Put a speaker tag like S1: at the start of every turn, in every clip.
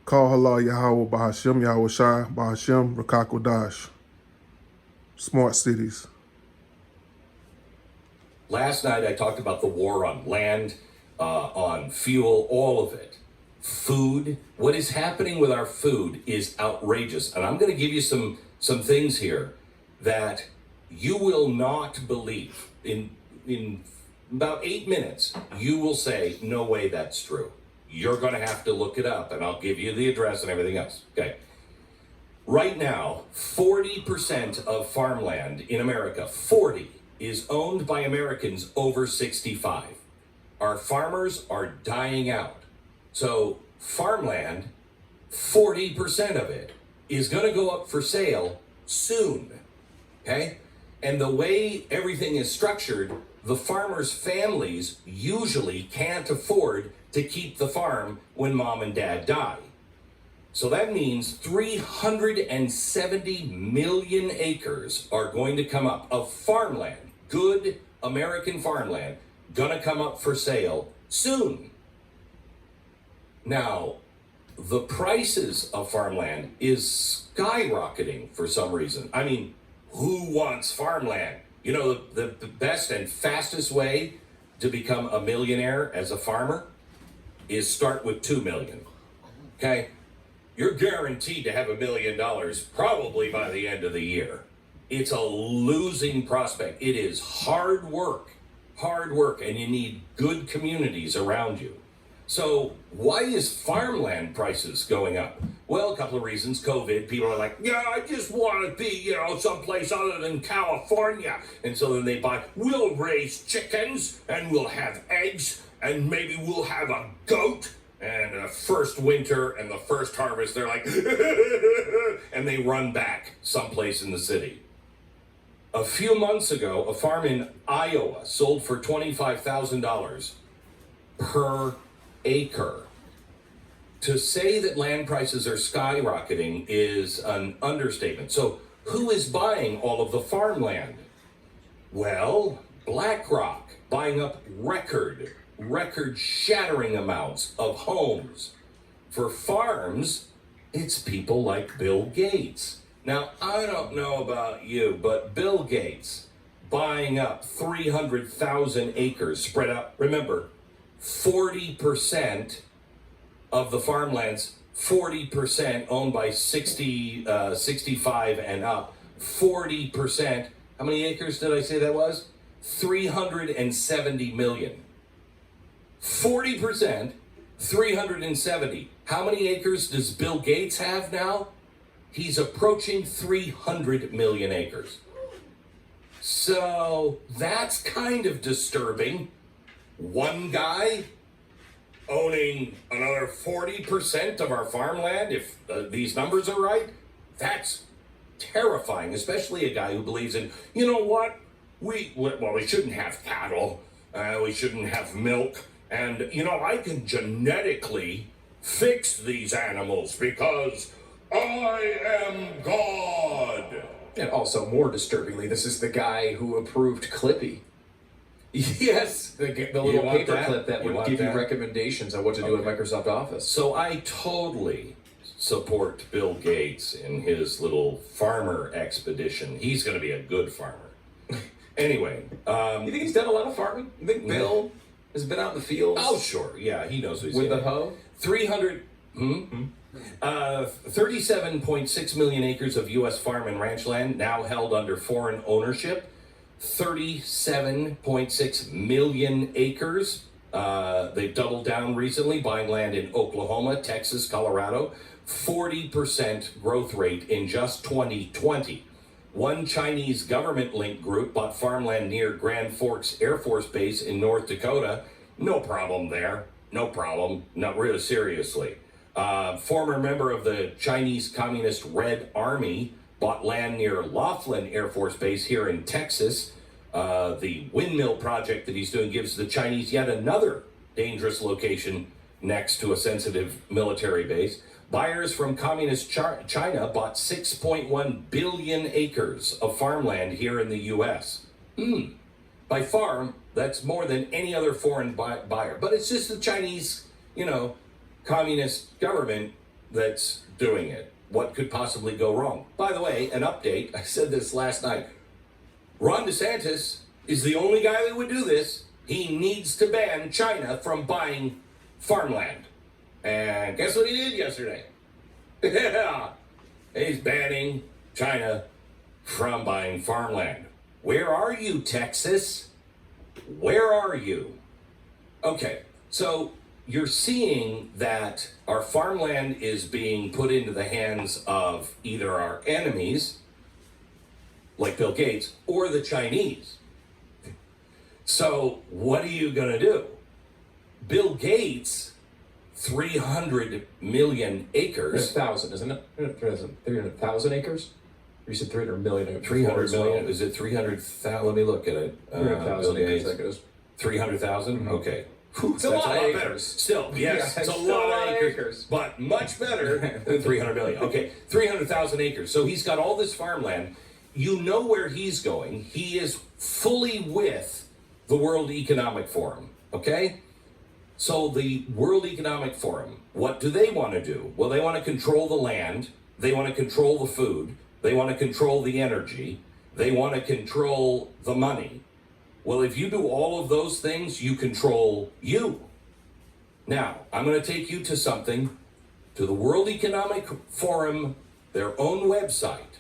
S1: Call halal Yahweh Bahashem Yahweh Shai Bahashem Rakakodash. Smart cities.
S2: Last night I talked about the war on land, on fuel, all of it. Food. What is happening with our food is outrageous. And I'm going to give you some things here that you will not believe. In about 8 minutes, you will say, no way that's true. You're going to have to look it up, and I'll give you the address and everything else. Okay. Right now, 40% of farmland in America, 40, is owned by Americans over 65. Our farmers are dying out. So farmland, 40% of it is going to go up for sale soon. Okay? And the way everything is structured, the farmers' families usually can't afford to keep the farm when mom and dad die. So that means 370 million acres are going to come up of farmland, good American farmland, gonna come up for sale soon. Now, the prices of farmland is skyrocketing for some reason. I mean, who wants farmland? You know, the best and fastest way to become a millionaire as a farmer is start with 2 million. Okay? You're guaranteed to have $1 million probably by the end of the year. It's a losing prospect. It is hard work, and you need good communities around you. So why is farmland prices going up? Well, a couple of reasons. COVID, people are like, yeah, I just want to be, someplace other than California. And so then they buy, we'll raise chickens and we'll have eggs and maybe we'll have a goat. And the first winter and the first harvest, they're like, and they run back someplace in the city. A few months ago, a farm in Iowa sold for $25,000 per acre. To say that land prices are skyrocketing is an understatement. So who is buying all of the farmland? Well, BlackRock buying up record-shattering amounts of homes. For farms, it's people like Bill Gates. Now, I don't know about you, but Bill Gates buying up 300,000 acres spread out. Remember, 40% of the farmlands, 40% owned by 65 and up. 40%. How many acres did I say that was? 370 million. 40%, 370. How many acres does Bill Gates have now? He's approaching 300 million acres. So that's kind of disturbing. One guy owning another 40% of our farmland, if these numbers are right, that's terrifying, especially a guy who believes in, you know what, we shouldn't have cattle, we shouldn't have milk, and, I can genetically fix these animals because I am God.
S3: And also, more disturbingly, this is the guy who approved Clippy.
S2: Yes.
S3: The little paperclip that would give you recommendations on what to do in Microsoft Office.
S2: So I totally support Bill Gates in his little farmer expedition. He's going to be a good farmer. Anyway.
S3: You think he's done a lot of farming? You think Bill has been out in the fields?
S2: Oh, sure. Yeah, he knows what he's doing.
S3: With the hoe?
S2: 37.6 million acres of U.S. farm and ranch land now held under foreign ownership. 37.6 million acres. They've doubled down recently, buying land in Oklahoma, Texas, Colorado. 40% growth rate in just 2020. One Chinese government-linked group bought farmland near Grand Forks Air Force Base in North Dakota. No problem there. No problem. Not really, seriously. Former member of the Chinese Communist Red Army bought land near Laughlin Air Force Base here in Texas. The windmill project that he's doing gives the Chinese yet another dangerous location next to a sensitive military base. Buyers from communist China bought 6.1 billion acres of farmland here in the U.S. By farm, that's more than any other foreign buyer. But it's just the Chinese, communist government that's doing it. What could possibly go wrong? By the way, an update. I said this last night. Ron DeSantis is the only guy that would do this. He needs to ban China from buying farmland. And guess what he did yesterday? Yeah. He's banning China from buying farmland. Where are you, Texas? Where are you? Okay, so you're seeing that our farmland is being put into the hands of either our enemies, like Bill Gates, or the Chinese. So what are you going to do? Bill Gates, 300 million acres.
S3: 1,000, isn't it? 300,000 acres? Or you said 300 million.
S2: 300 million. Is it 300,000? Let me look at it.
S3: 300,000 acres, that goes.
S2: 300,000?
S3: Mm-hmm.
S2: Okay. It's a lot better. Still, yes,
S3: Yeah,
S2: it's a lot of acres, but much better than 300 million. Okay, 300,000 acres. So he's got all this farmland. You know where he's going. He is fully with the World Economic Forum, okay? So the World Economic Forum, what do they want to do? Well, they want to control the land. They want to control the food. They want to control the energy. They want to control the money. Well, if you do all of those things, you control you. Now, I'm going to take you to something, to the World Economic Forum, their own website.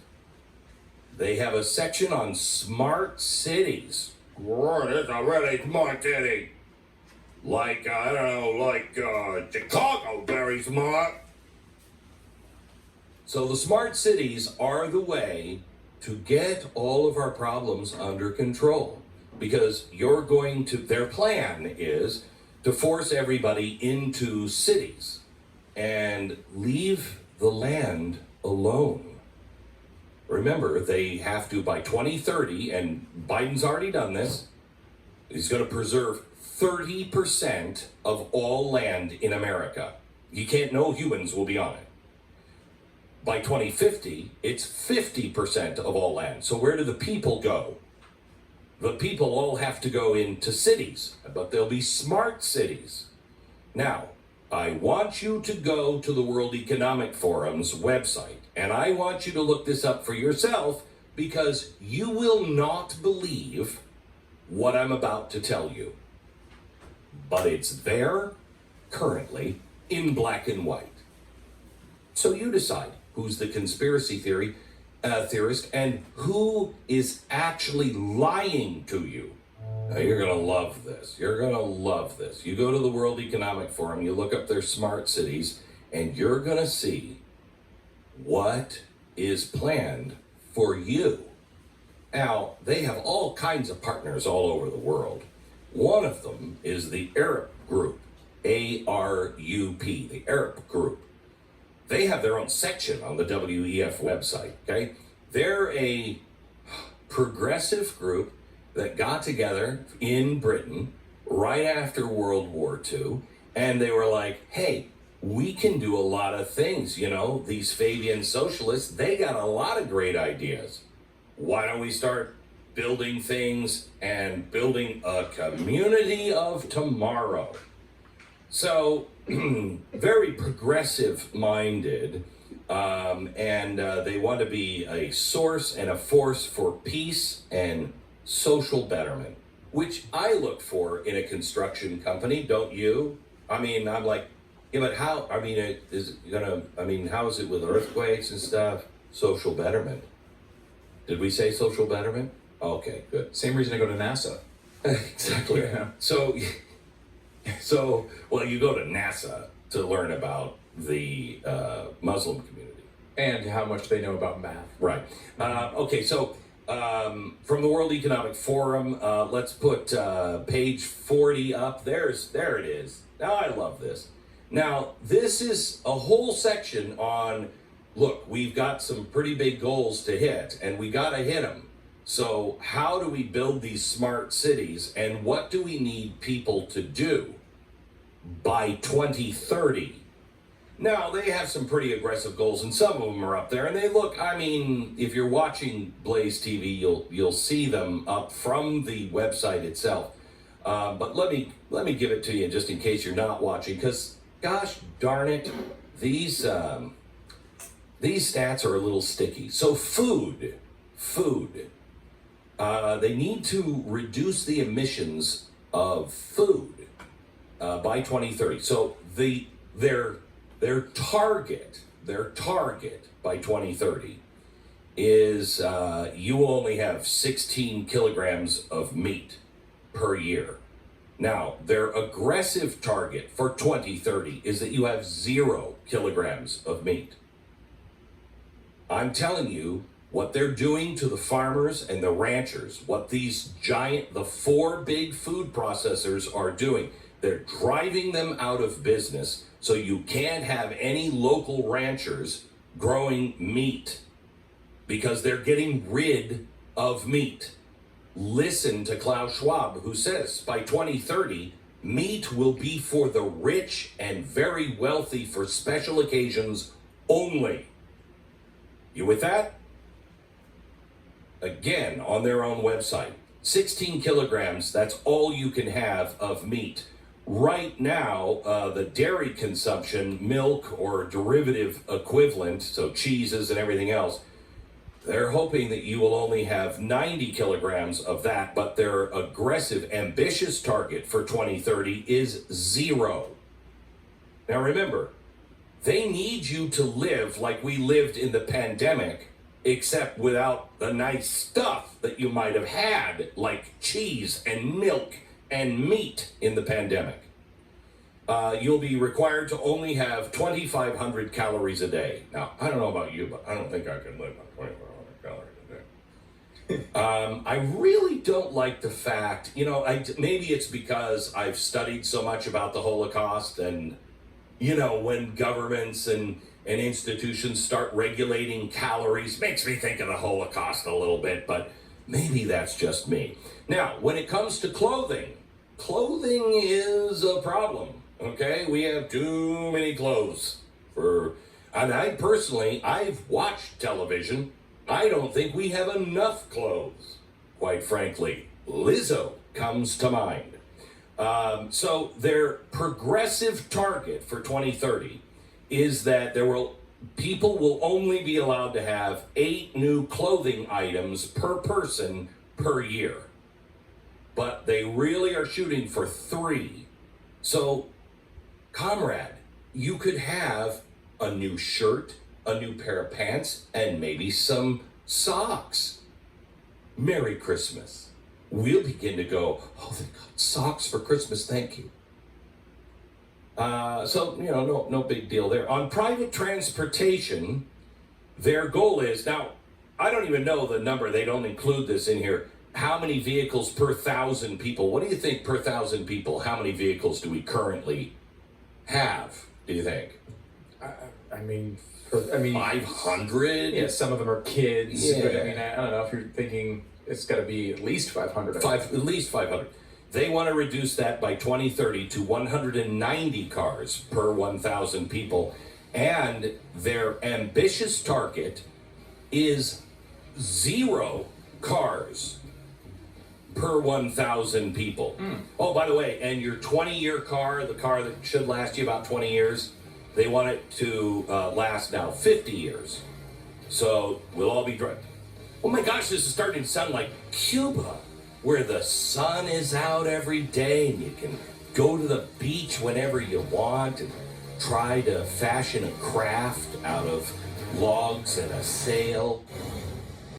S2: They have a section on smart cities. What is a really smart city? Like, I don't know, like Chicago, very smart. So the smart cities are the way to get all of our problems under control. Because their plan is to force everybody into cities and leave the land alone. Remember, they have to, by 2030, and Biden's already done this, he's going to preserve 30% of all land in America. No humans will be on it. By 2050, it's 50% of all land. So where do the people go? The people all have to go into cities, but they'll be smart cities. Now, I want you to go to the World Economic Forum's website, and I want you to look this up for yourself because you will not believe what I'm about to tell you. But it's there currently in black and white. So you decide who's the conspiracy theorist and who is actually lying to you. Now, you're going to love this. You're going to love this. You go to the World Economic Forum, you look up their smart cities, and you're going to see what is planned for you. Now, they have all kinds of partners all over the world. One of them is the Arup Group, A-R-U-P, the Arup Group. They have their own section on the WEF website, okay? They're a progressive group that got together in Britain right after World War II, and they were like, hey, we can do a lot of things, you know, these Fabian socialists, they got a lot of great ideas. Why don't we start building things and building a community of tomorrow? So, very progressive-minded, and they want to be a source and a force for peace and social betterment, which I look for in a construction company, don't you? I mean, I'm like, yeah, but how, I mean, how is it with earthquakes and stuff? Social betterment. Did we say social betterment? Okay, good.
S3: Same reason I go to NASA.
S2: Exactly.
S3: Yeah.
S2: So, well, you go to NASA to learn about the Muslim community.
S3: And how much they know about math.
S2: Right. Okay, so from the World Economic Forum, let's put page 40 up. There it is. Now, I love this. Now, this is a whole section on, look, we've got some pretty big goals to hit, and we got to hit them. So how do we build these smart cities, and what do we need people to do by 2030? Now, they have some pretty aggressive goals, and some of them are up there, and they look, I mean, if you're watching Blaze TV, you'll see them up from the website itself. But let me give it to you just in case you're not watching, because gosh darn it, these stats are a little sticky. So food. They need to reduce the emissions of food by 2030. So their target by 2030 is you will only have 16 kilograms of meat per year. Now, their aggressive target for 2030 is that you have 0 kilograms of meat. I'm telling you, what they're doing to the farmers and the ranchers, what these the 4 big food processors are doing, they're driving them out of business so you can't have any local ranchers growing meat because they're getting rid of meat. Listen to Klaus Schwab, who says by 2030, meat will be for the rich and very wealthy for special occasions only. You with that? Again, on their own website, 16 kilograms, that's all you can have of meat. Right now, the dairy consumption, milk or derivative equivalent, so cheeses and everything else, they're hoping that you will only have 90 kilograms of that, but their aggressive, ambitious target for 2030 is 0. Now remember, they need you to live like we lived in the pandemic, except without the nice stuff that you might have had, like cheese and milk and meat in the pandemic. You'll be required to only have 2,500 calories a day. Now, I don't know about you, but I don't think I can live on 2,500 calories a day. I really don't like the fact, maybe it's because I've studied so much about the Holocaust, and, when governments and institutions start regulating calories, makes me think of the Holocaust a little bit, but maybe that's just me. Now, when it comes to clothing is a problem, okay? We have too many clothes. And I've watched television. I don't think we have enough clothes, quite frankly. Lizzo comes to mind. So their progressive target for 2030 is that people will only be allowed to have 8 new clothing items per person per year. But they really are shooting for 3. So, comrade, you could have a new shirt, a new pair of pants, and maybe some socks. Merry Christmas. We'll begin to go, oh, thank God, socks for Christmas, thank you. No big deal there. On private transportation, their goal is, now, I don't even know the number, they don't include this in here, how many vehicles per 1,000 people? What do you think per 1,000 people? How many vehicles do we currently have, do you think?
S3: I mean,
S2: 500?
S3: Yeah, some of them are kids,
S2: yeah.
S3: But I don't know if you're thinking it's got to be at least 500.
S2: At least 500. They want to reduce that by 2030 to 190 cars per 1,000 people. And their ambitious target is 0 cars per 1,000 people. Oh, by the way, and your 20-year car, the car that should last you about 20 years, they want it to last now 50 years. So we'll all be driving. Oh my gosh, this is starting to sound like Cuba, where the sun is out every day and you can go to the beach whenever you want and try to fashion a craft out of logs and a sail.